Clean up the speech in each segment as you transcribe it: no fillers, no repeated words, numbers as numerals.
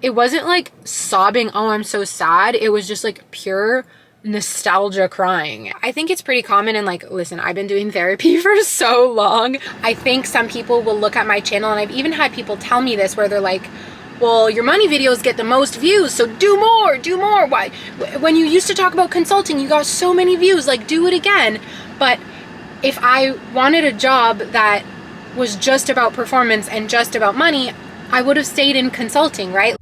it wasn't like sobbing, oh, I'm so sad. It was just like pure nostalgia crying. I think it's pretty common, and like, listen, I've been doing therapy for so long. I think some people will look at my channel, and I've even had people tell me this where they're like, well, your money videos get the most views, so do more, do more. Why? When you used to talk about consulting, you got so many views, like do it again. But if I wanted a job that was just about performance and just about money, I would have stayed in consulting, right?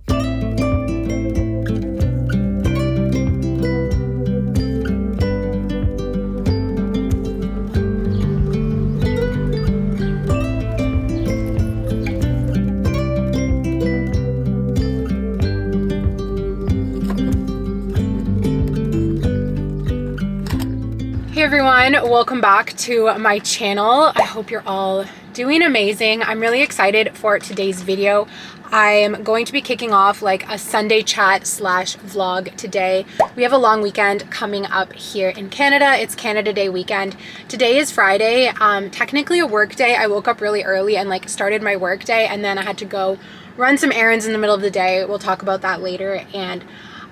Hey everyone, welcome back to my channel. I hope you're all doing amazing. I'm really excited for today's video. I'm going to be kicking off like a Sunday chat slash vlog today. We have a long weekend coming up here in Canada. It's Canada Day weekend. Today is Friday, technically a work day. I woke up really early and like started my work day, and then I had to go run some errands in the middle of the day. We'll talk about that later. And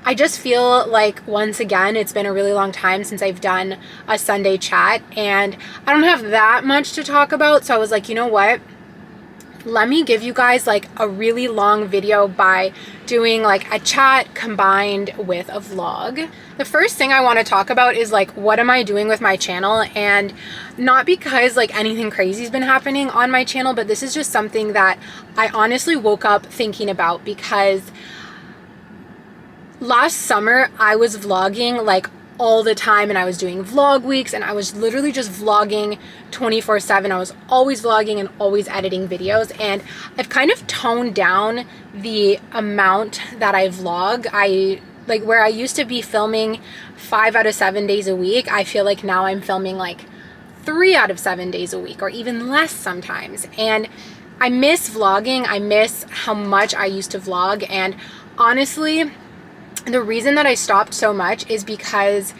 I just feel like once again, it's been a really long time since I've done a Sunday chat, and I don't have that much to talk about. So I was like, you know what? Let me give you guys like a really long video by doing like a chat combined with a vlog. The first thing I want to talk about is like, what am I doing with my channel? And not because like anything crazy has been happening on my channel, but this is just something that I honestly woke up thinking about, because last summer I was vlogging like all the time, and I was doing vlog weeks, and I was literally just vlogging 24/7. I was always vlogging and always editing videos, and I've kind of toned down the amount that I vlog. Like where I used to be filming 5 out of 7 days a week, I feel like now I'm filming like 3 out of 7 days a week, or even less sometimes. And I miss vlogging. I miss how much I used to vlog. And honestly, the reason that I stopped so much is because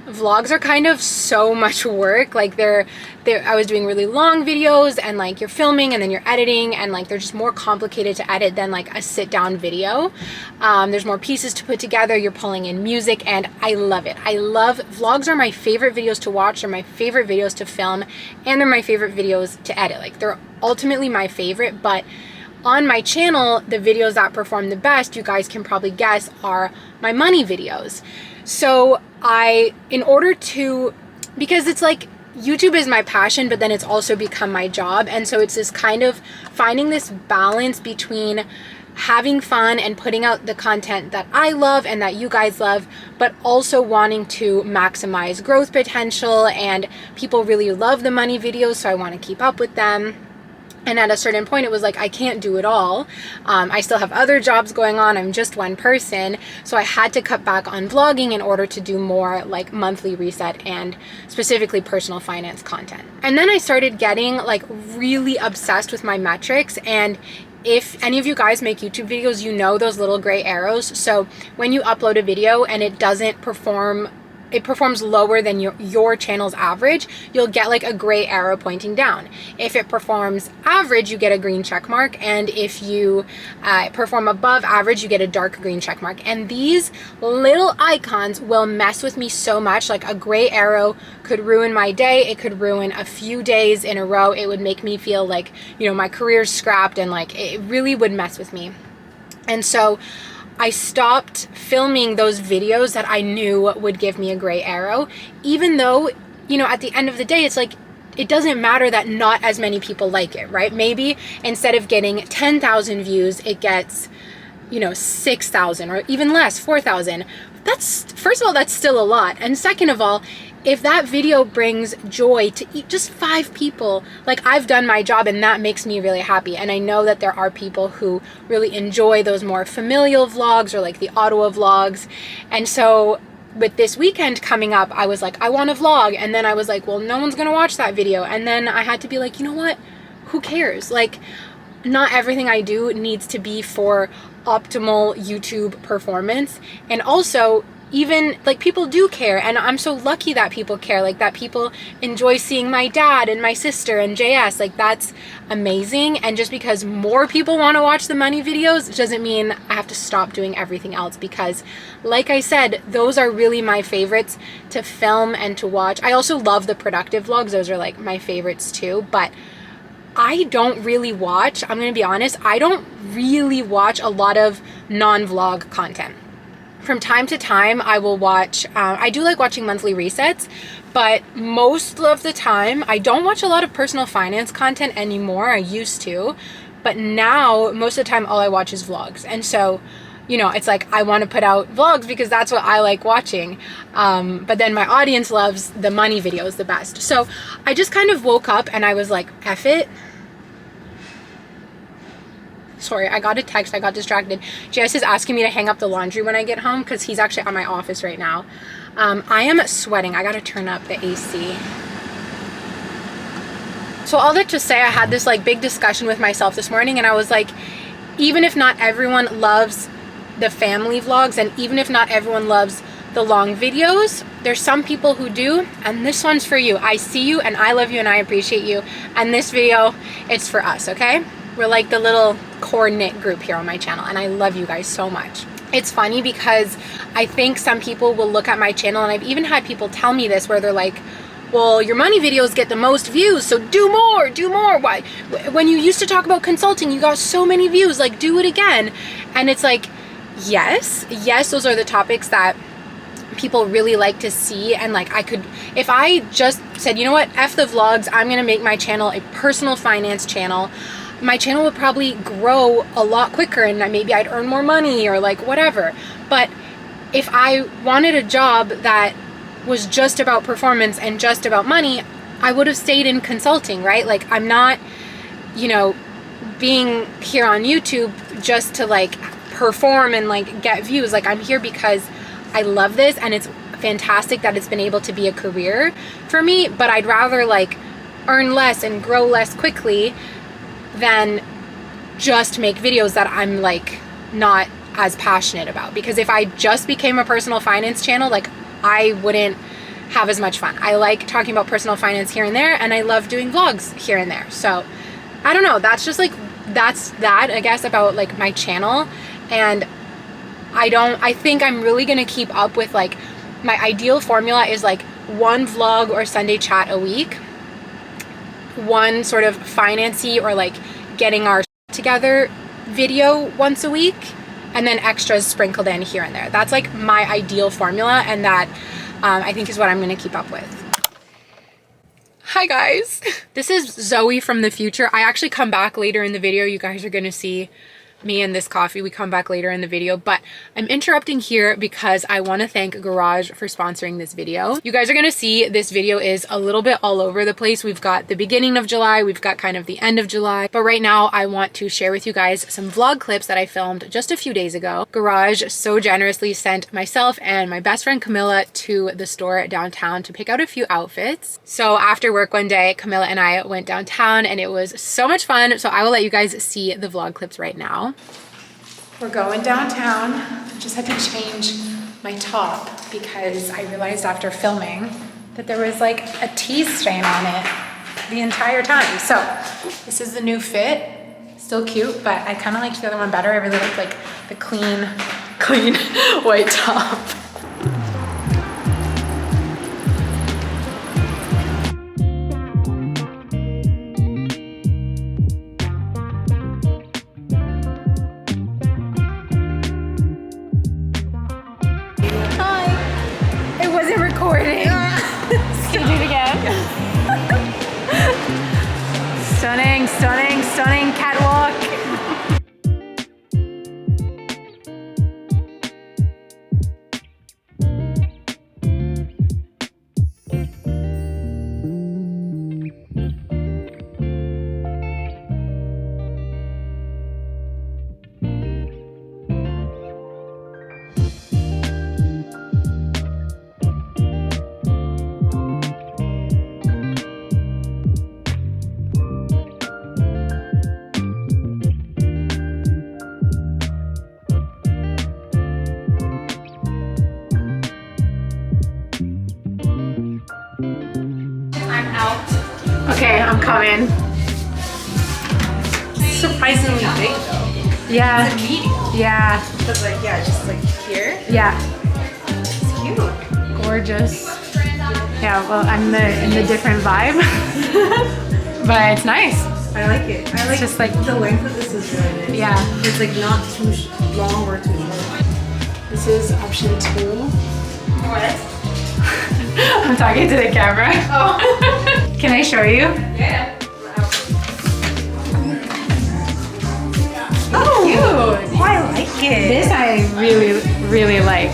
vlogs are kind of so much work. Like I was doing really long videos, and like you're filming and then you're editing, and like they're just more complicated to edit than like a sit down video. There's more pieces to put together. You're pulling in music, and I love it. I love vlogs. Are my favorite videos to watch. They're my favorite videos to film, and they're my favorite videos to edit. Like they're ultimately my favorite. But on my channel, the videos that perform the best, you guys can probably guess, are my money videos. So because it's like YouTube is my passion, but then it's also become my job. And so it's this kind of finding this balance between having fun and putting out the content that I love and that you guys love, but also wanting to maximize growth potential. And people really love the money videos, so I want to keep up with them. And at a certain point, it was like, I can't do it all. I still have other jobs going on. I'm just one person. So I had to cut back on vlogging in order to do more like monthly reset and specifically personal finance content. And then I started getting like really obsessed with my metrics. And if any of you guys make YouTube videos, you know those little gray arrows. So when you upload a video and it doesn't perform, it performs lower than your channel's average, you'll get like a gray arrow pointing down. If it performs average, you get a green check mark, and if you perform above average, you get a dark green check mark. And these little icons will mess with me so much. Like a gray arrow could ruin my day. It could ruin a few days in a row. It would make me feel like, you know, my career's scrapped, and like it really would mess with me. And so I stopped filming those videos that I knew would give me a gray arrow, even though, you know, at the end of the day, it's like, it doesn't matter that not as many people like it, right? Maybe instead of getting 10,000 views, it gets, you know, 6,000 or even less, 4,000. First of all, that's still a lot. And second of all, if that video brings joy to just 5 people, like I've done my job, and that makes me really happy. And I know that there are people who really enjoy those more familial vlogs or like the Ottawa vlogs. And so with this weekend coming up, I was like, I want to vlog. And then I was like, well, no one's going to watch that video. And then I had to be like, you know what? Who cares? Like, not everything I do needs to be for optimal YouTube performance. And also, even like people do care, and I'm so lucky that people care, like that people enjoy seeing my dad and my sister and JS. Like that's amazing. And just because more people want to watch the money videos doesn't mean I have to stop doing everything else, because like I said, those are really my favorites to film and to watch. I also love the productive vlogs. Those are like my favorites too, but I don't really watch, I'm gonna be honest, I don't really watch a lot of non-vlog content. From time to time, I will watch, I do like watching monthly resets, but most of the time, I don't watch a lot of personal finance content anymore. I used to, but now, most of the time, all I watch is vlogs. And so, you know, it's like I want to put out vlogs because that's what I like watching. But then my audience loves the money videos the best. So I just kind of woke up and I was like, F it. Sorry, I got a text, I got distracted. JS is asking me to hang up the laundry when I get home because he's actually at my office right now. I am sweating. I gotta turn up the AC. So all that to say, I had this like big discussion with myself this morning, and I was like, even if not everyone loves the family vlogs, and even if not everyone loves the long videos, there's some people who do, and this one's for you. I see you and I love you and I appreciate you, and this video, it's for us, okay? We're like the little core knit group here on my channel, and I love you guys so much. It's funny because I think some people will look at my channel, and I've even had people tell me this where they're like, well, your money videos get the most views, so do more, do more. Why? When you used to talk about consulting, you got so many views, like do it again. And it's like, yes, those are the topics that people really like to see. And like I could, if I just said, you know what, F the vlogs, I'm gonna make my channel a personal finance channel, my channel would probably grow a lot quicker, and maybe I'd earn more money or like whatever. But if I wanted a job that was just about performance and just about money, I would have stayed in consulting, right? Like I'm not, you know, being here on YouTube just to like perform and like get views. Like I'm here because I love this, and it's fantastic that it's been able to be a career for me, but I'd rather like earn less and grow less quickly than just make videos that I'm like not as passionate about. Because if I just became a personal finance channel, like I wouldn't have as much fun. I like talking about personal finance here and there, and I love doing vlogs here and there. So I don't know, that's just like, that's that, I guess, about like my channel. And I think I'm really gonna keep up with like, my ideal formula is like one vlog or Sunday chat a week, one sort of financy or like getting our together video once a week, and then extras sprinkled in here and there. That's like my ideal formula, and that I think is what I'm gonna keep up with. Hi guys, this is Zoey from the future. I actually come back later in the video. You guys are gonna see me and this coffee. We come back later in the video, but I'm interrupting here because I want to thank Garage for sponsoring this video. You guys are going to see this video is a little bit all over the place. We've got the beginning of July, we've got kind of the end of July, but right now I want to share with you guys some vlog clips that I filmed just a few days ago. Garage so generously sent myself and my best friend Camilla to the store downtown to pick out a few outfits. So after work one day, Camilla and I went downtown, and it was so much fun. So I will let you guys see the vlog clips right now. We're going downtown. I just had to change my top because I realized after filming that there was like a tea stain on it the entire time. So this is the new fit. Still cute, but I kind of liked the other one better. I really liked like the clean white top. Stunning, stunning, stunning catwalk. out. Okay, I'm coming. Surprisingly big though. Yeah. Is it medium? Yeah. Because like, yeah, just like here. Yeah. It's cute. Gorgeous. Yeah, well, I'm in the different vibe. But it's nice. I like it. I like just like the length of this is really nice. Yeah. It's like not too long or too short. This is option 2. What? I'm talking to the camera. Oh. Can I show you? Yeah. Oh, cute. Oh, I like it. This I really, really like.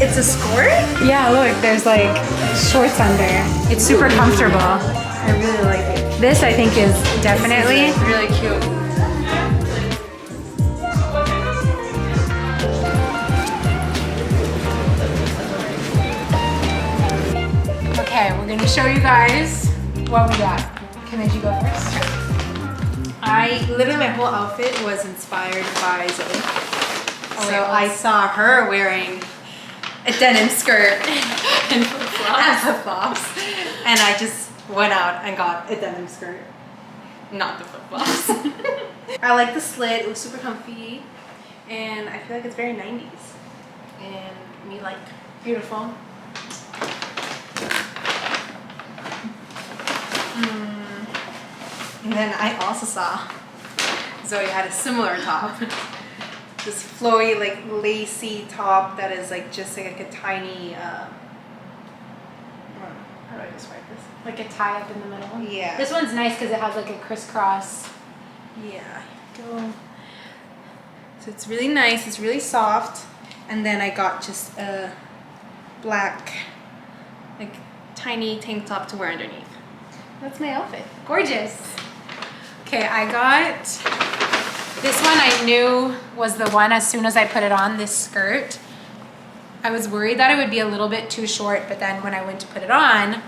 It's a skirt? Yeah, look, there's like shorts under. It's super comfortable. I really like it. This I think is definitely This is really cute. Okay, we're gonna show you guys what we got. Can you go first? Literally my whole outfit was inspired by Zoey. Oh, So I saw her wearing a denim skirt and flip-flops. And I just went out and got a denim skirt. Not the flip-flops. I like the slit, it was super comfy. And I feel like it's very 90s. And me like. Beautiful. And then I also saw Zoey had a similar top. This flowy, like lacy top that is like just like a tiny, how do I describe this? Like a tie up in the middle. Yeah. This one's nice because it has like a crisscross. Yeah, go. So it's really nice, it's really soft. And then I got just a black, like tiny tank top to wear underneath. That's my outfit. Gorgeous. Okay, I got this one. I knew was the one as soon as I put it on, this skirt. I was worried that it would be a little bit too short, but then when I went to put it on,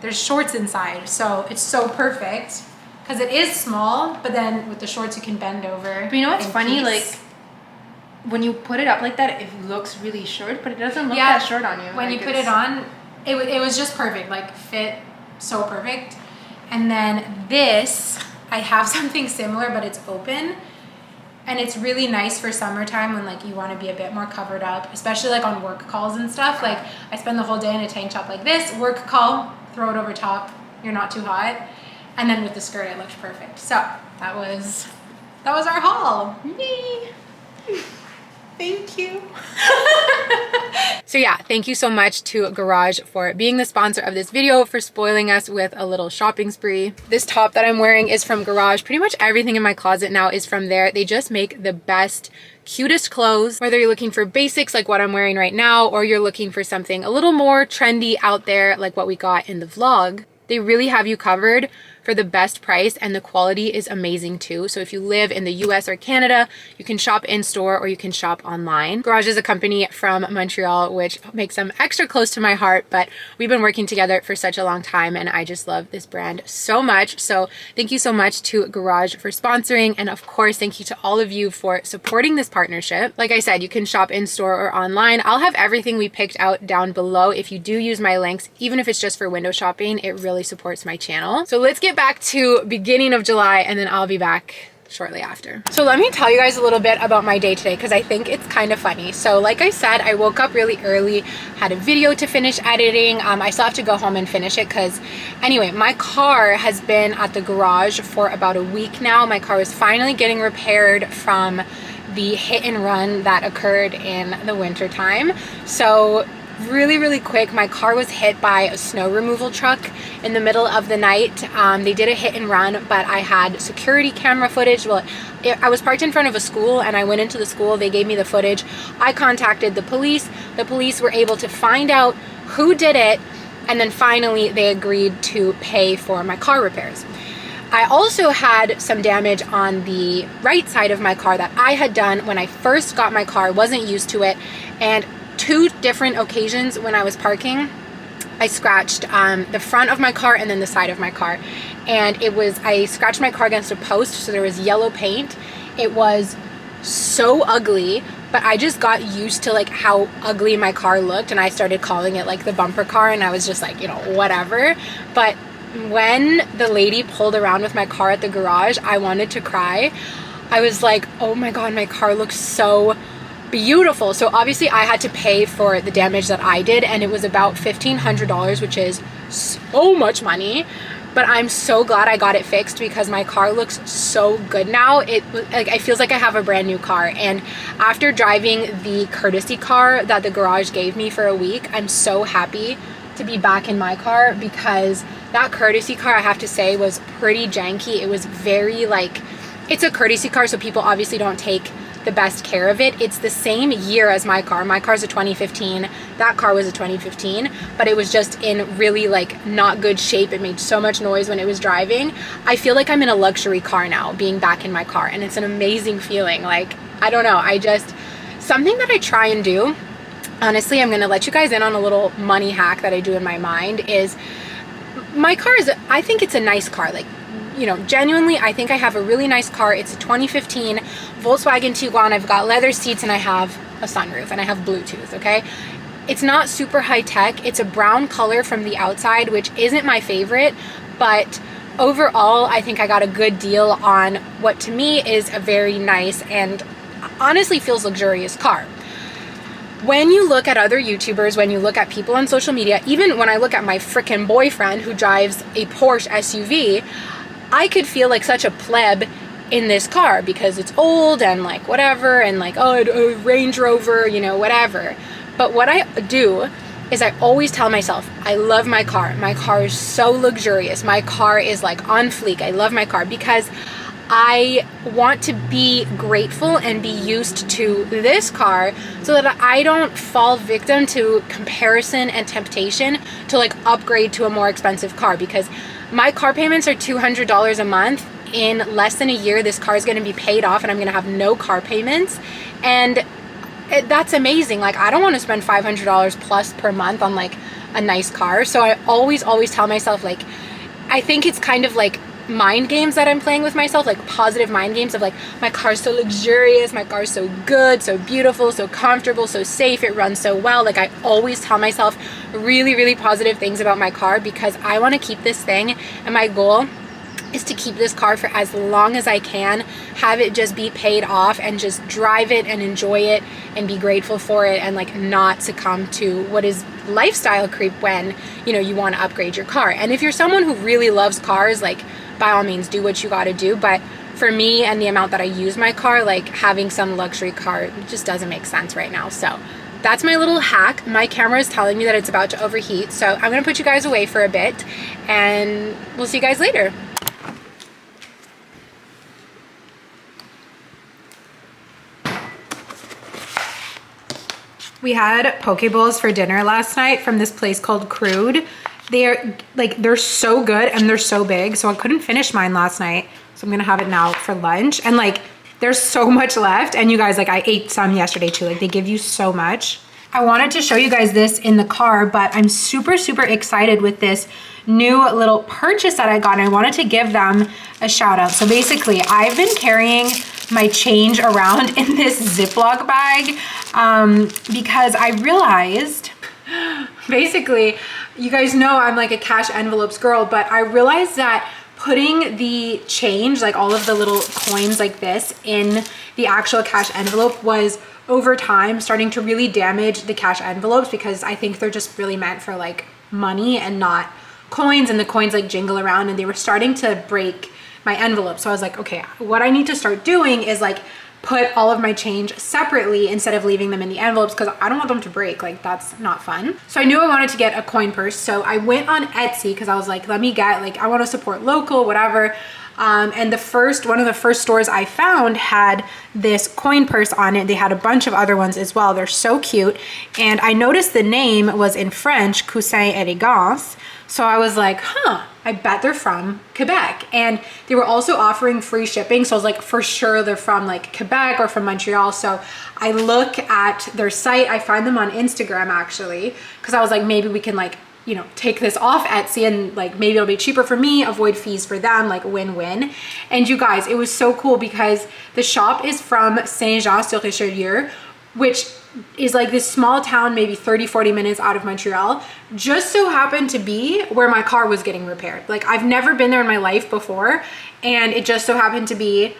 there's shorts inside. So it's so perfect because it is small, but then with the shorts you can bend over. But you know what's in funny? peace. Like when you put it up like that, it looks really short, but it doesn't look Yeah, that short on you. When like you put it on, it was just perfect, like fit so perfect. And then this, I have something similar, but it's open. And it's really nice for summertime when like you want to be a bit more covered up, especially like on work calls and stuff. Like I spend the whole day in a tank top like this, work call, throw it over top, you're not too hot. And then with the skirt, it looks perfect. So that was our haul. Yay. Thank you. So yeah, thank you so much to Garage for being the sponsor of this video, for spoiling us with a little shopping spree. This top that I'm wearing is from Garage. Pretty much everything in my closet now is from there. They just make the best, cutest clothes, whether you're looking for basics like what I'm wearing right now, or you're looking for something a little more trendy out there like what we got in the vlog. They really have you covered for the best price, and the quality is amazing too. So if you live in the US or Canada, you can shop in store or you can shop online. Garage is a company from Montreal, which makes them extra close to my heart, but we've been working together for such a long time and I just love this brand so much. So thank you so much to Garage for sponsoring, and of course thank you to all of you for supporting this partnership. Like I said, you can shop in store or online. I'll have everything we picked out down below. If you do use my links, even if it's just for window shopping, it really supports my channel. So let's get back to beginning of July and then I'll be back shortly after. So let me tell you guys a little bit about my day today because I think it's kind of funny. So like I said, I woke up really early, had a video to finish editing. I still have to go home and finish it because anyway, my car has been at the garage for about a week now. My car was finally getting repaired from the hit and run that occurred in the winter time. So really quick, my car was hit by a snow removal truck in the middle of the night. They did a hit and run, but I had security camera footage. Well, I was parked in front of a school and I went into the school. They gave me the footage. I contacted the police. The police were able to find out who did it, and then finally they agreed to pay for my car repairs. I also had some damage on the right side of my car that I had done when I first got my car, wasn't used to it, and 2 different occasions when I was parking, I scratched the front of my car and then the side of my car. And I scratched my car against a post, so there was yellow paint. It was so ugly, but I just got used to like how ugly my car looked, and I started calling it like the bumper car, and I was just like, you know, whatever. But when the lady pulled around with my car at the garage, I wanted to cry. I was like, oh my God, my car looks so beautiful. So obviously I had to pay for the damage that I did, and it was about $1,500, which is so much money. But I'm so glad I got it fixed because my car looks so good now. It feels like I have a brand new car. And after driving the courtesy car that the garage gave me for a week, I'm so happy to be back in my car, because that courtesy car, I have to say, was pretty janky. It was very it's a courtesy car, so people obviously don't take the best care of it. It's the same year as my car. My car's a 2015. That car was a 2015, but it was just in really not good shape. It made so much noise when it was driving. I feel like I'm in a luxury car now, being back in my car, and it's an amazing feeling. I don't know. Something that I try and do, honestly, I'm going to let you guys in on a little money hack that I do in my mind, is my car I think it's a nice car. Genuinely, I think I have a really nice car. It's a 2015 Volkswagen Tiguan. I've got leather seats and I have a sunroof and I have Bluetooth, okay? It's not super high tech. It's a brown color from the outside, which isn't my favorite, but overall, I think I got a good deal on what to me is a very nice and honestly feels luxurious car. When you look at other YouTubers, when you look at people on social media, even when I look at my frickin' boyfriend who drives a Porsche SUV, I could feel like such a pleb in this car because it's old and whatever, and a Range Rover, whatever. But what I do is I always tell myself, I love my car. My car is so luxurious. My car is on fleek. I love my car because I want to be grateful and be used to this car so that I don't fall victim to comparison and temptation to upgrade to a more expensive car, because my car payments are $200 a month. In less than a year, this car is going to be paid off and I'm going to have no car payments. And that's amazing. I don't want to spend $500 plus per month on a nice car. So I always tell myself, I think it's kind of mind games that I'm playing with myself, positive mind games of my car's so luxurious, my car's so good, so beautiful, so comfortable, so safe, it runs so well. I always tell myself really, really positive things about my car because I want to keep this thing, and my goal is to keep this car for as long as I can, have it just be paid off and just drive it and enjoy it and be grateful for it, and not succumb to what is lifestyle creep when you want to upgrade your car. And if you're someone who really loves cars, by all means do what you got to do, but for me and the amount that I use my car, having some luxury car just doesn't make sense right now. So that's my little hack. My camera is telling me that it's about to overheat, so I'm gonna put you guys away for a bit and we'll see you guys later. We had poke bowls for dinner last night from this place called Crude. They're so good and they're so big, so I couldn't finish mine last night, so I'm gonna have it now for lunch. And there's so much left, and you guys, I ate some yesterday too. They give you so much. I wanted to show you guys this in the car, but I'm super excited with this new little purchase that I got, and I wanted to give them a shout out. So basically, I've been carrying my change around in this Ziploc bag because I realized, basically, you guys know I'm a cash envelopes girl, but I realized that putting the change, all of the little coins like this, in the actual cash envelope was over time starting to really damage the cash envelopes, because I think they're just really meant for money and not coins, and the coins jingle around, and they were starting to break my envelope. So I was okay, what I need to start doing is put all of my change separately instead of leaving them in the envelopes, because I don't want them to break. That's not fun. So I knew I wanted to get a coin purse, so I went on Etsy because I was let me get I want to support local, whatever. And one of the first stores I found had this coin purse on it. They had a bunch of other ones as well. They're so cute. And I noticed the name was in French, Coussin Elegance. So I was I bet they're from Quebec. And they were also offering free shipping. So I was for sure they're from Quebec or from Montreal. So I look at their site. I find them on Instagram actually, because I was maybe we can take this off Etsy, and maybe it'll be cheaper for me, avoid fees for them, win-win. And you guys, it was so cool because the shop is from Saint-Jean-sur-Richelieu, which is like this small town, maybe 30-40 minutes out of Montreal, just so happened to be where my car was getting repaired. Like, I've never been there in my life before, and it just so happened to be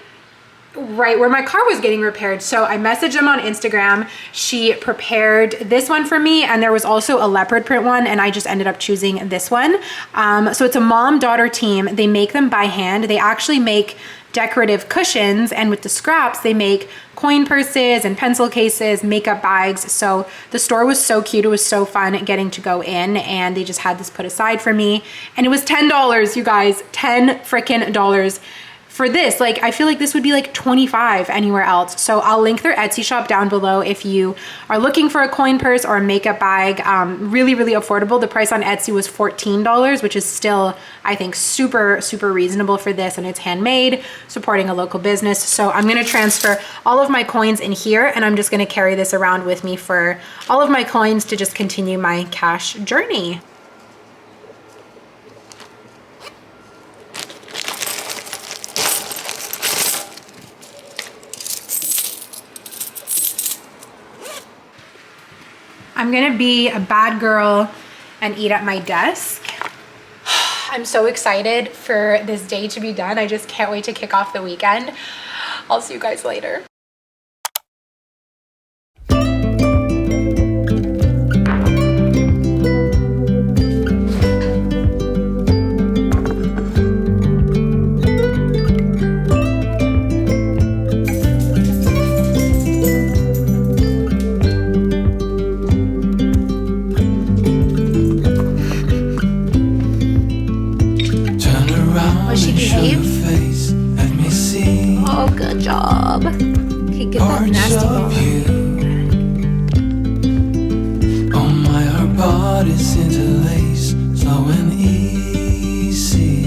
right where my car was getting repaired. So I messaged them on Instagram. She prepared this one for me, and there was also a leopard print one, and I just ended up choosing this one. So it's a mom-daughter team. They make them by hand. They actually make decorative cushions, and with the scraps they make coin purses and pencil cases, makeup bags. So the store was so cute. It was so fun getting to go in, and they just had this put aside for me, and it was $10, you guys. $10 freaking dollars for this. Like, I feel like this would be like $25 anywhere else. So I'll link their Etsy shop down below if you are looking for a coin purse or a makeup bag. Really, really affordable. The price on Etsy was $14, which is still, I think, super, super reasonable for this, and it's handmade, supporting a local business. So I'm gonna transfer all of my coins in here, and I'm just gonna carry this around with me for all of my coins to just continue my cash journey. I'm gonna be a bad girl and eat at my desk. I'm so excited for this day to be done. I just can't wait to kick off the weekend. I'll see you guys later. Oh, good job. Okay, get that nasty ball. Oh my, our bodies interlace, slow and easy.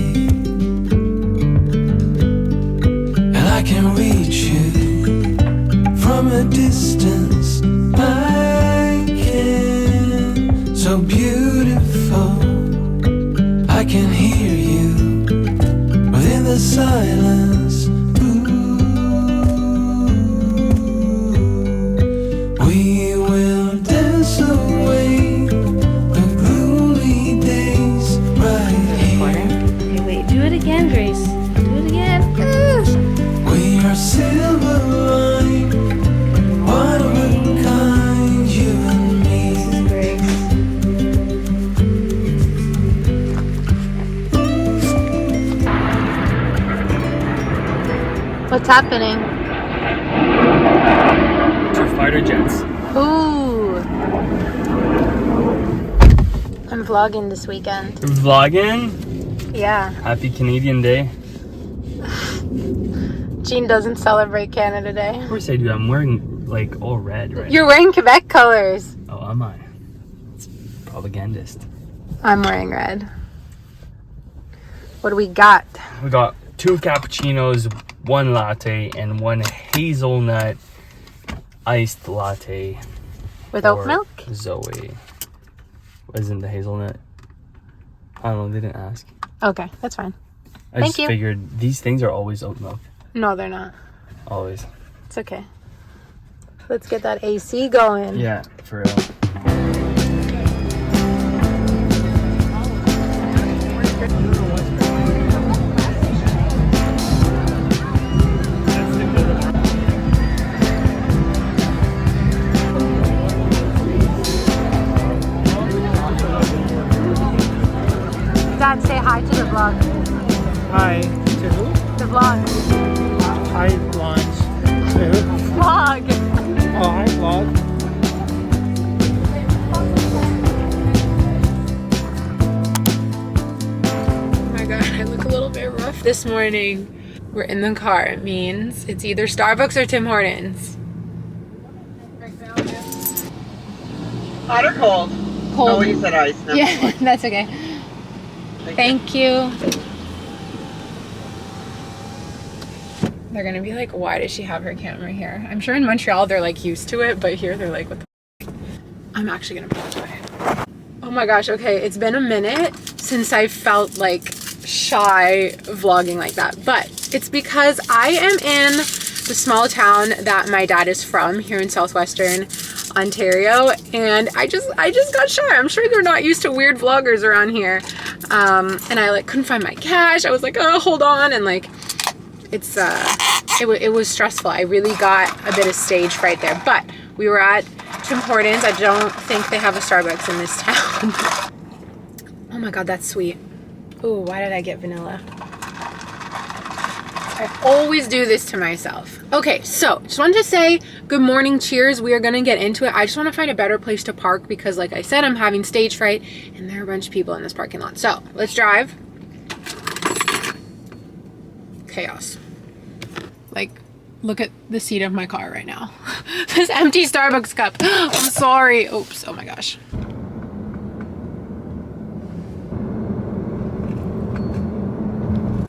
And I can reach you from a distance. I can, so beautiful. I can hear you within the silence. What's happening? Two fighter jets. Ooh. I'm vlogging this weekend. Vlogging? Yeah. Happy Canadian Day. Jean doesn't celebrate Canada Day. Of course I do. I'm wearing like all red right You're wearing Quebec colors. now. Oh, am I? It's propagandist. I'm wearing red. What do we got? We got 2 cappuccinos, 1 latte, and 1 hazelnut iced latte. With oat for milk? Zoey. Isn't the hazelnut? I don't know. They didn't ask. Okay, that's fine. I Thank just you. figured these things are always oat milk. No, they're not. Always. It's okay. Let's get that AC going. Yeah, for real. Dad, say hi to the vlog. Hi to who? The vlog. Hi, Blondes. To who? Vlog. Oh, hi, vlog. Oh my god, I look a little bit rough this morning. We're in the car. It means it's either Starbucks or Tim Hortons. Hot or cold? Cold. Oh, you said ice. Never Yeah, mind. that's okay. Thank you. They're gonna be like, why does she have her camera here? I'm sure in Montreal they're like used to it, but here they're like, what the f-? I'm actually gonna put it. Oh my gosh, okay, it's been a minute since I felt like shy vlogging like that, but it's because I am in the small town that my dad is from here in southwestern Ontario, and I just got shy. I'm sure they're not used to weird vloggers around here. And I like couldn't find my cash. I was like, oh, hold on, and like it was stressful. I really got a bit of stage fright there, but we were at Tim Hortons. I don't think they have a Starbucks in this town. Oh my god, that's sweet. Ooh, why did I get vanilla? I always do this to myself. Okay, so just wanted to say good morning, cheers. We are gonna get into it. I just want to find a better place to park because like I said, I'm having stage fright and there are a bunch of people in this parking lot. So let's drive. Chaos. Like, look at the seat of my car right now. This empty Starbucks cup. I'm sorry. Oops, oh my gosh.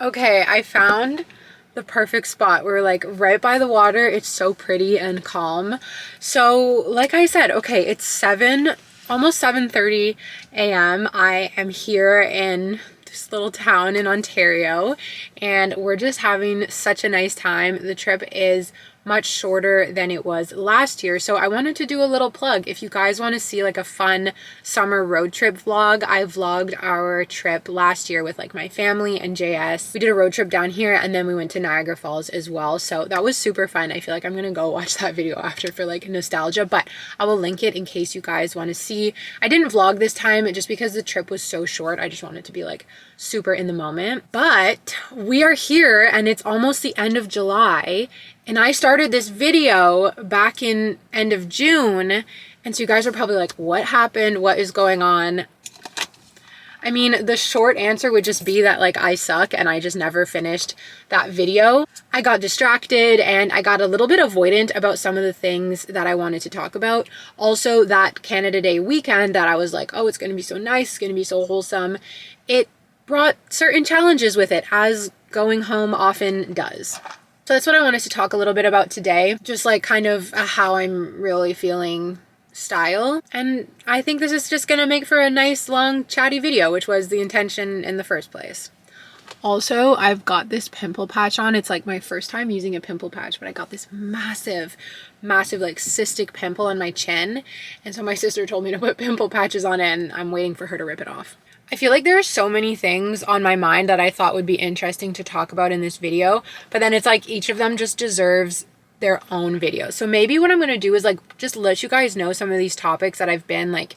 Okay, I found the perfect spot. We're like right by the water. It's so pretty and calm. So like I said, okay, it's almost 7:30 a.m. I am here in this little town in Ontario and we're just having such a nice time. The trip is much shorter than it was last year, so I wanted to do a little plug. If you guys want to see like a fun summer road trip vlog, I vlogged our trip last year with like my family and JS. We did a road trip down here and then we went to Niagara Falls as well, so that was super fun. I feel like I'm gonna go watch that video after for like nostalgia, but I will link it in case you guys want to see. I didn't vlog this time just because the trip was so short. I just wanted to be like super in the moment, but we are here and it's almost the end of July. And I started this video back in end of June. And so you guys are probably like, what happened? What is going on? I mean, the short answer would just be that like I suck and I just never finished that video. I got distracted and I got a little bit avoidant about some of the things that I wanted to talk about. Also that Canada Day weekend that I was like, oh, it's going to be so nice. It's going to be so wholesome. It brought certain challenges with it, as going home often does. So that's what I wanted to talk a little bit about today, just like kind of how I'm really feeling style. And I think this is just gonna make for a nice long chatty video, which was the intention in the first place. Also, I've got this pimple patch on. It's like my first time using a pimple patch, but I got this massive like cystic pimple on my chin. And so my sister told me to put pimple patches on it and I'm waiting for her to rip it off. I feel like there are so many things on my mind that I thought would be interesting to talk about in this video, but then it's like each of them just deserves their own video. So maybe what I'm going to do is like just let you guys know some of these topics that I've been like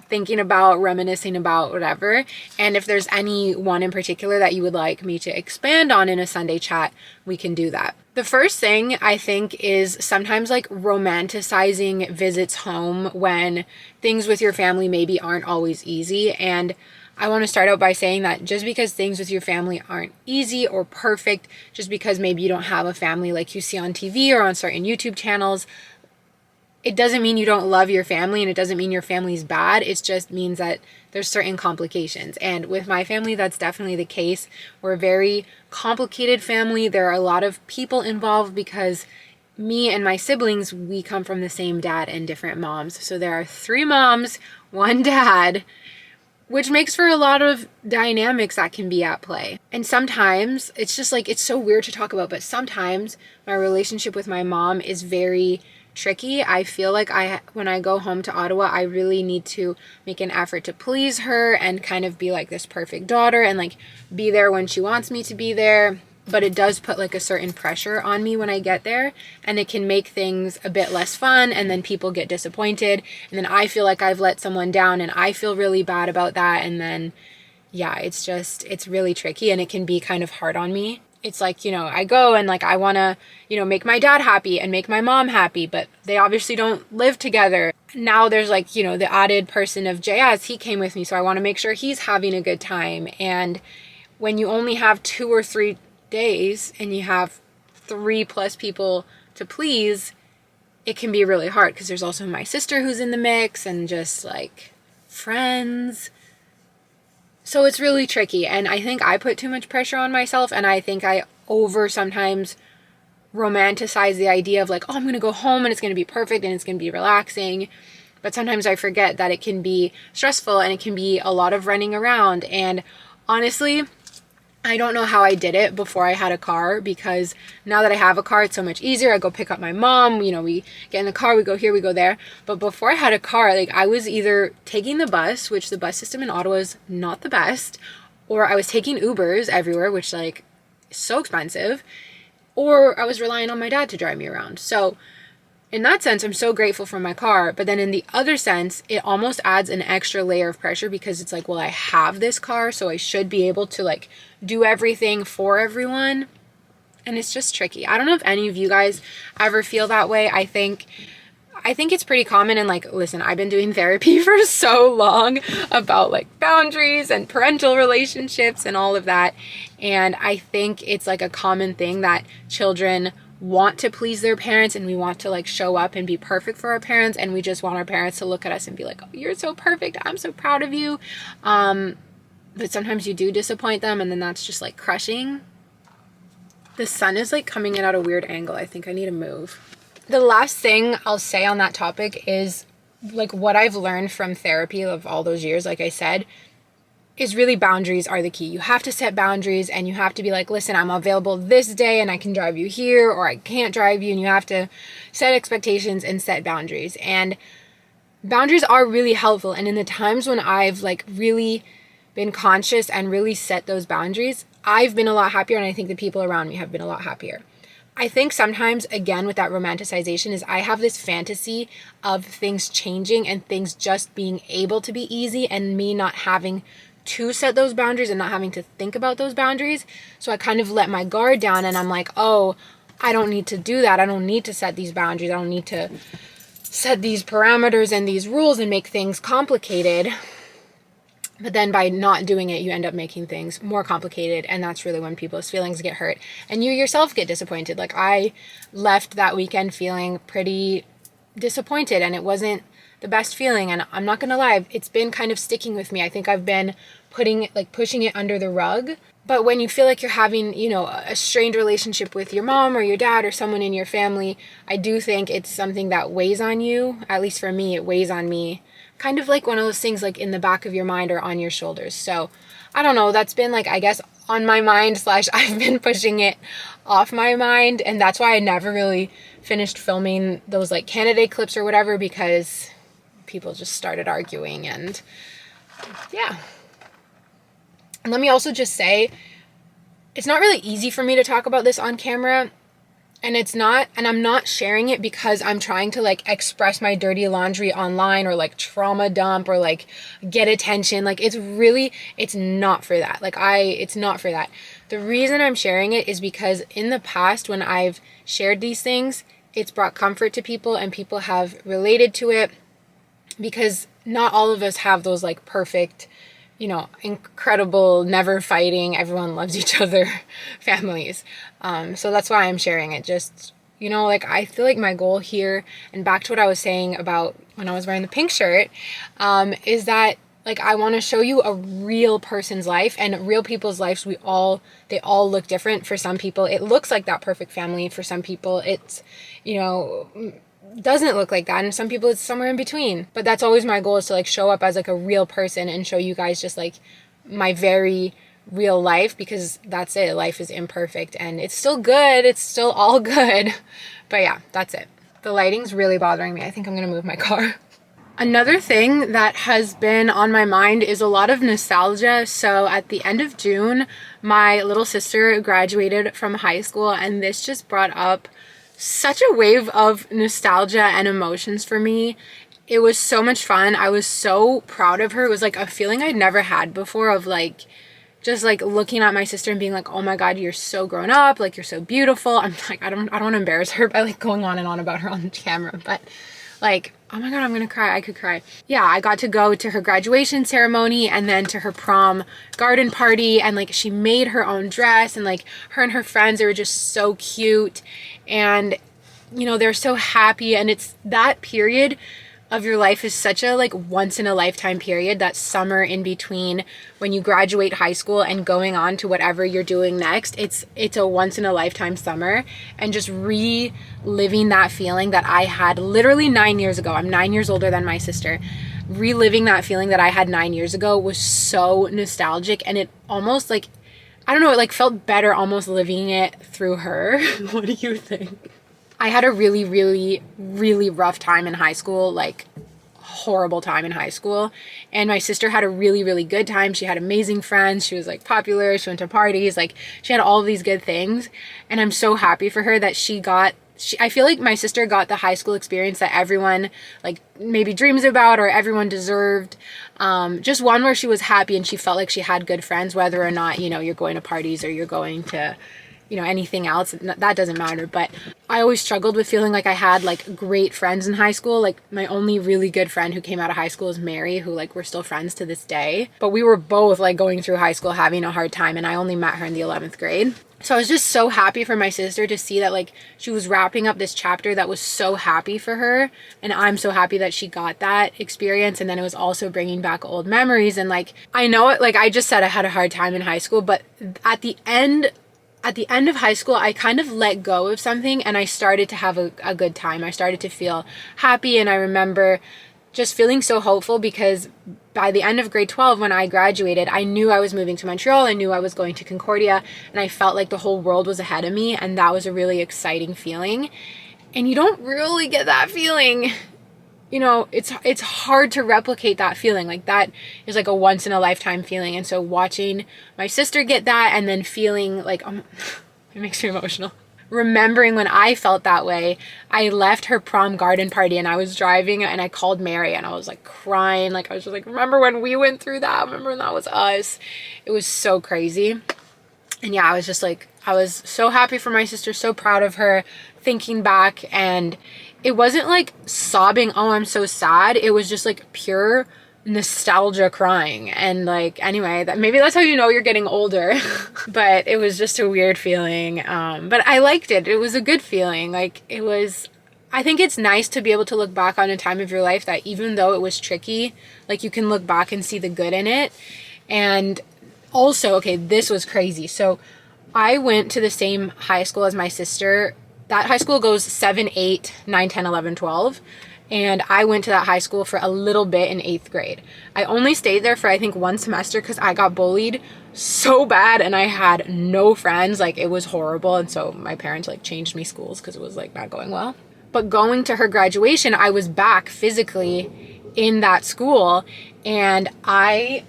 thinking about, reminiscing about, whatever. And if there's any one in particular that you would like me to expand on in a Sunday chat, we can do that. The first thing I think is sometimes like romanticizing visits home when things with your family maybe aren't always easy. And I want to start out by saying that just because things with your family aren't easy or perfect, just because maybe you don't have a family like you see on TV or on certain YouTube channels, it doesn't mean you don't love your family and it doesn't mean your family's bad. It just means that there's certain complications. And with my family, that's definitely the case. We're a very complicated family. There are a lot of people involved because me and my siblings, we come from the same dad and different moms. So there are 3 moms, 1 dad, which makes for a lot of dynamics that can be at play. And sometimes it's just like, it's so weird to talk about, but sometimes my relationship with my mom is very tricky. I feel like when I go home to Ottawa, I really need to make an effort to please her and kind of be like this perfect daughter and like be there when she wants me to be there. But it does put like a certain pressure on me when I get there, and it can make things a bit less fun, and then people get disappointed, and then I feel like I've let someone down and I feel really bad about that. And then yeah, it's really tricky and it can be kind of hard on me. It's like, you know, I go and like I want to, you know, make my dad happy and make my mom happy, but they obviously don't live together. Now there's like, you know, the added person of JS, he came with me, so I want to make sure he's having a good time. And when you only have 2 or 3 days and you have 3+ people to please, it can be really hard because there's also my sister who's in the mix and just like friends. So it's really tricky, and I think I put too much pressure on myself, and I think I sometimes romanticize the idea of like, oh, I'm gonna go home and it's gonna be perfect and it's gonna be relaxing. But sometimes I forget that it can be stressful and it can be a lot of running around. And honestly, I don't know how I did it before I had a car, because now that I have a car, it's so much easier. I go pick up my mom, you know, we get in the car, we go here, we go there. But before I had a car, like I was either taking the bus, which the bus system in Ottawa is not the best, or I was taking Ubers everywhere, which like is so expensive, or I was relying on my dad to drive me around. So in that sense, I'm so grateful for my car. But then in the other sense, it almost adds an extra layer of pressure, because it's like, well, I have this car, so I should be able to like do everything for everyone. And it's just tricky. I don't know if any of you guys ever feel that way. I think it's pretty common. And like, listen, I've been doing therapy for so long about like boundaries and parental relationships and all of that. And I think it's like a common thing that children want to please their parents, and we want to like show up and be perfect for our parents, and we just want our parents to look at us and be like, oh, you're so perfect, I'm so proud of you. But sometimes you do disappoint them, and then that's just like crushing. The sun is like coming in at a weird angle. I think I need to move. The last thing I'll say on that topic is like what I've learned from therapy of all those years, like I said, is really boundaries are the key. You have to set boundaries, and you have to be like, listen, I'm available this day and I can drive you here, or I can't drive you. And you have to set expectations and set boundaries. And boundaries are really helpful. And in the times when I've like really been conscious and really set those boundaries, I've been a lot happier. And I think the people around me have been a lot happier. I think sometimes, again, with that romanticization, is I have this fantasy of things changing and things just being able to be easy, and me not having to set those boundaries and not having to think about those boundaries. So I kind of let my guard down, and I'm like, oh, I don't need to do that. I don't need to set these boundaries. I don't need to set these parameters and these rules and make things complicated. But then by not doing it, you end up making things more complicated. And that's really when people's feelings get hurt and you yourself get disappointed. Like I left that weekend feeling pretty disappointed, and it wasn't the best feeling. And I'm not going to lie, it's been kind of sticking with me. I think I've been pushing it under the rug. But when you feel like you're having, you know, a strained relationship with your mom or your dad or someone in your family, I do think it's something that weighs on you. At least for me, it weighs on me. Kind of like one of those things like in the back of your mind or on your shoulders. So I don't know, that's been like, I guess, on my mind / I've been pushing it off my mind. And that's why I never really finished filming those like candidate clips or whatever, because people just started arguing. And yeah. And let me also just say, it's not really easy for me to talk about this on camera. And I'm not sharing it because I'm trying to like express my dirty laundry online or like trauma dump or like get attention. Like it's not for that. It's not for that. The reason I'm sharing it is because in the past, when I've shared these things, it's brought comfort to people and people have related to it, because not all of us have those like perfect, you know, incredible, never fighting, everyone loves each other families. So that's why I'm sharing it. Just, you know, like I feel like my goal here, and back to what I was saying about when I was wearing the pink shirt, is that like I want to show you a real person's life, and real people's lives. They all look different. For some people, it looks like that perfect family. For some people, it's, you know, doesn't look like that, and some people it's somewhere in between. But that's always my goal, is to like show up as like a real person and show you guys just like my very real life, because that's it. Life is imperfect and it's still good. It's still all good. But yeah, that's it. The lighting's really bothering me. I think I'm gonna move my car. Another thing that has been on my mind is a lot of nostalgia. So at the end of June, my little sister graduated from high school, and this just brought up such a wave of nostalgia and emotions for me. It was so much fun. I was so proud of her. It was like a feeling I'd never had before, of like just like looking at my sister and being like, oh my God, you're so grown up, like you're so beautiful. I'm like, I don't want to embarrass her by like going on and on about her on the camera, but like, oh my God, I'm gonna cry. I could cry. Yeah, I got to go to her graduation ceremony and then to her prom garden party, and like she made her own dress, and like her and her friends, they were just so cute, and you know, they're so happy. And it's that period of your life is such a like once in a lifetime period, that summer in between when you graduate high school and going on to whatever you're doing next. It's a once in a lifetime summer, and just reliving that feeling that I had literally 9 years ago. I'm 9 years older than my sister. Reliving that feeling that I had 9 years ago was so nostalgic, and it almost like, I don't know, it like felt better almost living it through her. What do you think? I had a really, really, really rough time in high school, like horrible time in high school. And my sister had a really, really good time. She had amazing friends. She was like popular. She went to parties. Like she had all of these good things. And I'm so happy for her that I feel like my sister got the high school experience that everyone like maybe dreams about or everyone deserved. Just one where she was happy and she felt like she had good friends, whether or not, you know, you're going to parties or you're going to, you know, anything else, that doesn't matter. But I always struggled with feeling like I had like great friends in high school. Like my only really good friend who came out of high school is Mary, who like we're still friends to this day. But we were both like going through high school having a hard time, and I only met her in the 11th grade. So I was just so happy for my sister to see that like she was wrapping up this chapter that was so happy for her. And I'm so happy that she got that experience. And then it was also bringing back old memories. And like, I know it, like I just said I had a hard time in high school, but at the end of high school, I kind of let go of something and I started to have a good time. I started to feel happy, and I remember just feeling so hopeful because by the end of grade 12, when I graduated, I knew I was moving to Montreal. I knew I was going to Concordia, and I felt like the whole world was ahead of me, and that was a really exciting feeling. And you don't really get that feeling. You know, it's hard to replicate that feeling. Like that is like a once in a lifetime feeling. And so watching my sister get that and then feeling like, it makes me emotional. Remembering when I felt that way, I left her prom garden party and I was driving and I called Mary and I was like crying. Like I was just like, remember when we went through that? Remember when that was us? It was so crazy. And yeah, I was just like, I was so happy for my sister, so proud of her, thinking back. And it wasn't like sobbing, oh, I'm so sad. It was just like pure nostalgia crying. And like, anyway, maybe that's how you know you're getting older. But it was just a weird feeling. But I liked it. It was a good feeling. Like it was, I think it's nice to be able to look back on a time of your life that even though it was tricky, like you can look back and see the good in it. And also, okay, this was crazy. So I went to the same high school as my sister. That high school goes 7, 8, 9, 10, 11, 12. And I went to that high school for a little bit in 8th grade. I only stayed there for I think 1 semester because I got bullied so bad and I had no friends. Like it was horrible. And so my parents like changed me schools because it was like not going well. But going to her graduation, I was back physically in that school, and I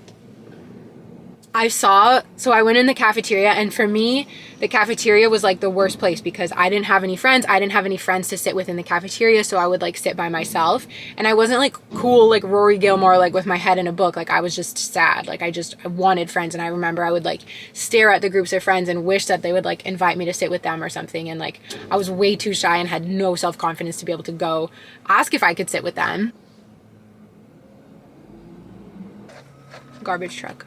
went in the cafeteria, and for me, the cafeteria was like the worst place because I didn't have any friends. I didn't have any friends to sit with in the cafeteria, so I would like sit by myself. And I wasn't like cool like Rory Gilmore, like with my head in a book. Like I was just sad. Like I wanted friends. And I remember I would like stare at the groups of friends and wish that they would like invite me to sit with them or something. And like I was way too shy and had no self-confidence to be able to go ask if I could sit with them. Garbage truck.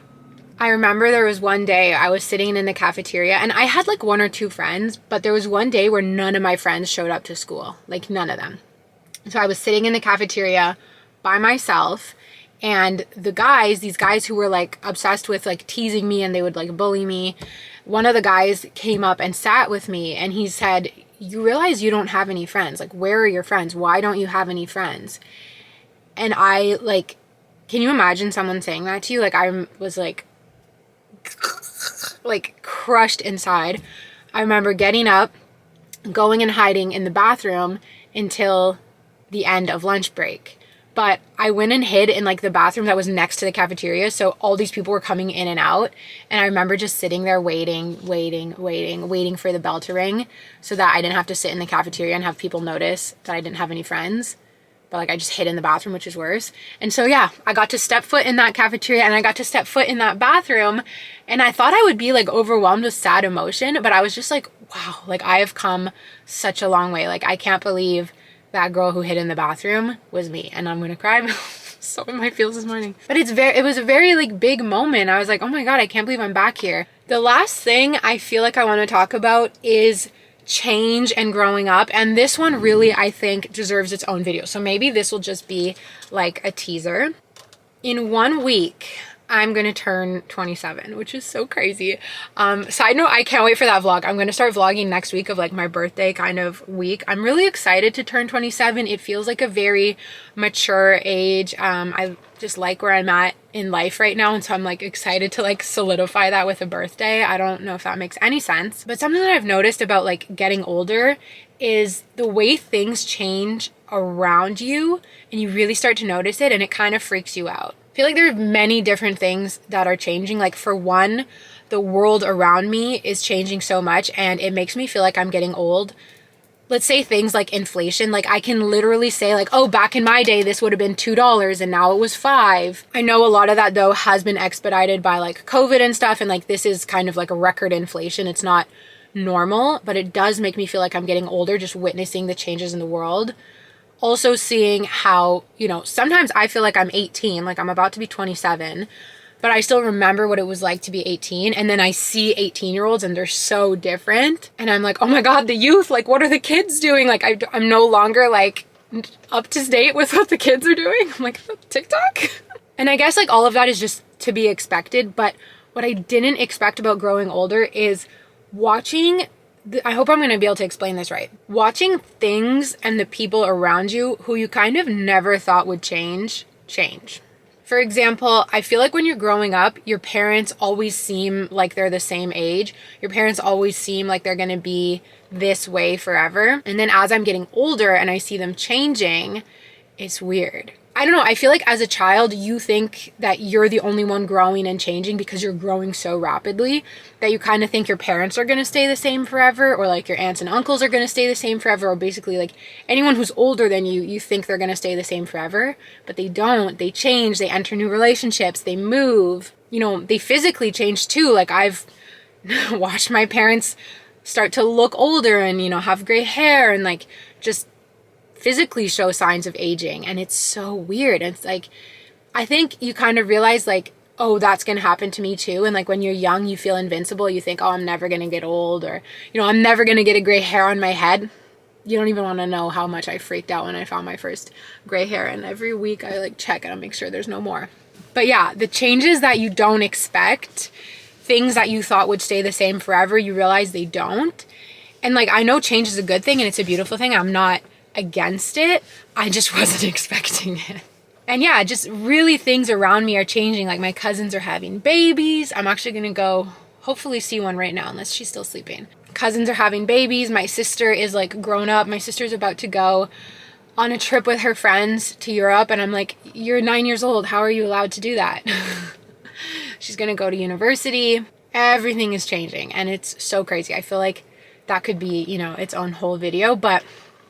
I remember there was one day I was sitting in the cafeteria and I had like 1 or 2 friends, but there was one day where none of my friends showed up to school, like none of them. So I was sitting in the cafeteria by myself, and these guys who were like obsessed with like teasing me and they would like bully me, one of the guys came up and sat with me and he said, "You realize you don't have any friends. Like, where are your friends? Why don't you have any friends?" And I like, can you imagine someone saying that to you? Like I was like crushed inside. I remember getting up, going and hiding in the bathroom until the end of lunch break. But I went and hid in like the bathroom that was next to the cafeteria. So all these people were coming in and out. And I remember just sitting there waiting for the bell to ring so that I didn't have to sit in the cafeteria and have people notice that I didn't have any friends. But like I just hid in the bathroom, which is worse. And so yeah, I got to step foot in that cafeteria and I got to step foot in that bathroom, and I thought I would be like overwhelmed with sad emotion, but I was just like, wow, like I have come such a long way. Like I can't believe that girl who hid in the bathroom was me, and I'm gonna cry. So in my feels this morning. But it was a very like big moment. I was like, oh my God, I can't believe I'm back here. The last thing I feel like I want to talk about is change and growing up, and this one really I think deserves its own video, so maybe this will just be like a teaser. In 1 week I'm gonna turn 27, which is so crazy. Side note, I can't wait for that vlog. I'm gonna start vlogging next week of like my birthday kind of week. I'm really excited to turn 27. It feels like a very mature age. I just like where I'm at in life right now, and so I'm like excited to like solidify that with a birthday. I don't know if that makes any sense, but something that I've noticed about like getting older is the way things change around you, and you really start to notice it, and it kind of freaks you out. I feel like there are many different things that are changing. Like for one, the world around me is changing so much, and it makes me feel like I'm getting old. Let's say things like inflation. Like I can literally say like, oh, back in my day, this would have been $2 and now it was $5. I know a lot of that though has been expedited by like COVID and stuff. And like, this is kind of like a record inflation. It's not normal, but it does make me feel like I'm getting older, just witnessing the changes in the world. Also seeing how, you know, sometimes I feel like I'm 18, like I'm about to be 27, but I still remember what it was like to be 18. And then I see 18-year-olds and they're so different. And I'm like, oh my God, the youth, like what are the kids doing? Like I'm no longer like up to date with what the kids are doing. I'm like, TikTok? And I guess like all of that is just to be expected. But what I didn't expect about growing older is watching, I hope I'm going to be able to explain this right. Watching things and the people around you who you kind of never thought would change. For example, I feel like when you're growing up, your parents always seem like they're the same age. Your parents always seem like they're going to be this way forever. And then as I'm getting older and I see them changing, it's weird. I don't know. I feel like as a child, you think that you're the only one growing and changing because you're growing so rapidly that you kind of think your parents are going to stay the same forever, or like your aunts and uncles are going to stay the same forever, or basically like anyone who's older than you, you think they're going to stay the same forever, but they don't. They change, they enter new relationships, they move, you know, they physically change too. Like I've watched my parents start to look older and, you know, have gray hair and like just physically show signs of aging, and it's so weird. It's like, I think you kind of realize like, oh, that's gonna happen to me too. And like when you're young, you feel invincible. You think, oh, I'm never gonna get old, or, you know, I'm never gonna get a gray hair on my head. You don't even want to know how much I freaked out when I found my first gray hair, and every week I like check and I make sure there's no more. But yeah, the changes that you don't expect, things that you thought would stay the same forever, you realize they don't. And like, I know change is a good thing and it's a beautiful thing. I'm not against it. I just wasn't expecting it. And yeah, just really things around me are changing. Like my cousins are having babies. I'm actually gonna go hopefully see one right now, unless she's still sleeping. Cousins are having babies. My sister is like grown up. My sister's about to go on a trip with her friends to Europe, and I'm like, you're 9 years old, how are you allowed to do that? She's gonna go to university. Everything is changing and it's so crazy. I feel like that could be, you know, its own whole video, but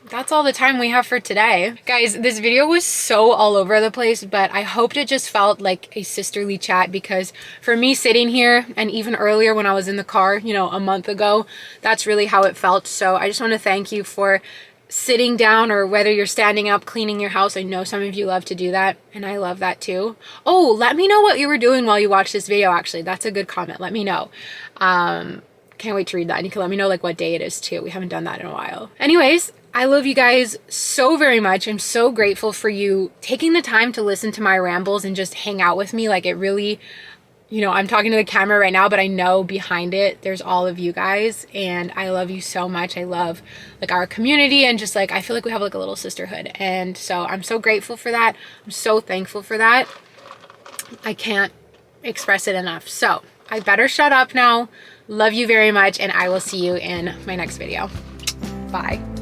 that's all the time we have for today. Guys, this video was so all over the place, but I hoped it just felt like a sisterly chat, because for me sitting here, and even earlier when I was in the car, you know, a month ago, that's really how it felt. So I just want to thank you for sitting down, or whether you're standing up cleaning your house. I know some of you love to do that, and I love that too. Oh, let me know what you were doing while you watched this video. Actually, that's a good comment. Let me know. Can't wait to read that. And you can let me know like what day it is too. We haven't done that in a while. Anyways, I love you guys so very much. I'm so grateful for you taking the time to listen to my rambles and just hang out with me. Like it really, you know, I'm talking to the camera right now, but I know behind it, there's all of you guys, and I love you so much. I love like our community, and just like, I feel like we have like a little sisterhood. And so I'm so grateful for that. I'm so thankful for that. I can't express it enough. So I better shut up now. Love you very much, and I will see you in my next video. Bye.